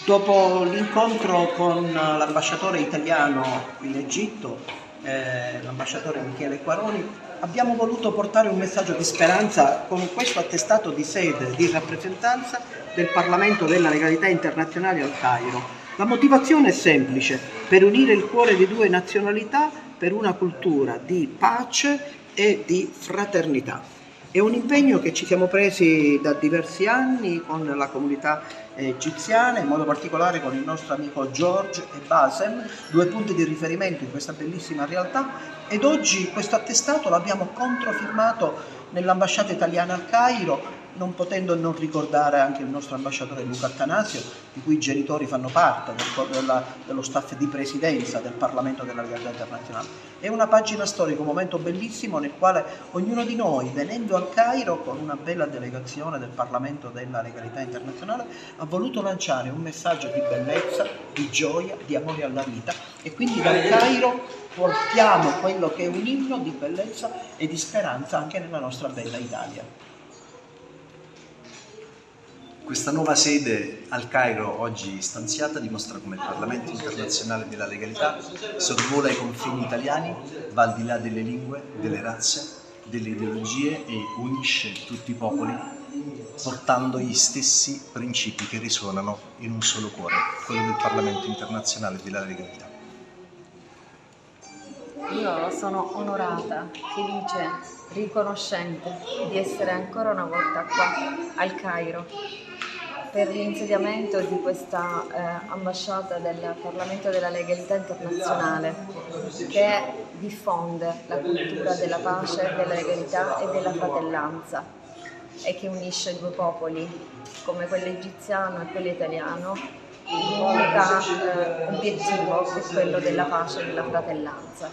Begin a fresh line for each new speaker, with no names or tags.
Dopo l'incontro con l'ambasciatore italiano in Egitto, l'ambasciatore Michele Quaroni, abbiamo voluto portare un messaggio di speranza con questo attestato di sede di rappresentanza del Parlamento della Legalità Internazionale al Cairo. La motivazione è semplice: per unire il cuore di due nazionalità per una cultura di pace e di fraternità. È un impegno che ci siamo presi da diversi anni con la comunità egiziana, in modo particolare con il nostro amico George e Basem, due punti di riferimento in questa bellissima realtà, ed oggi questo attestato l'abbiamo controfirmato nell'ambasciata italiana al Cairo, non potendo non ricordare anche il nostro ambasciatore Luca Attanasio, i cui genitori fanno parte dello staff di presidenza del Parlamento della Legalità Internazionale. È una pagina storica, un momento bellissimo nel quale ognuno di noi, venendo al Cairo con una bella delegazione del Parlamento della Legalità Internazionale, ha voluto lanciare un messaggio di bellezza, di gioia, di amore alla vita, e quindi dal Cairo portiamo quello che è un inno di bellezza e di speranza anche nella nostra bella Italia.
Questa nuova sede al Cairo, oggi stanziata, dimostra come il Parlamento internazionale della legalità sorvola i confini italiani, va al di là delle lingue, delle razze, delle ideologie e unisce tutti i popoli, portando gli stessi principi che risuonano in un solo cuore, quello del Parlamento internazionale della legalità.
Io sono onorata, felice, riconoscente di essere ancora una volta qua al Cairo per l'insediamento di questa ambasciata del Parlamento della Legalità Internazionale, che diffonde la cultura della pace, della legalità e della fratellanza, e che unisce due popoli come quello egiziano e quello italiano in un unico obiettivo, che è quello della pace e della fratellanza.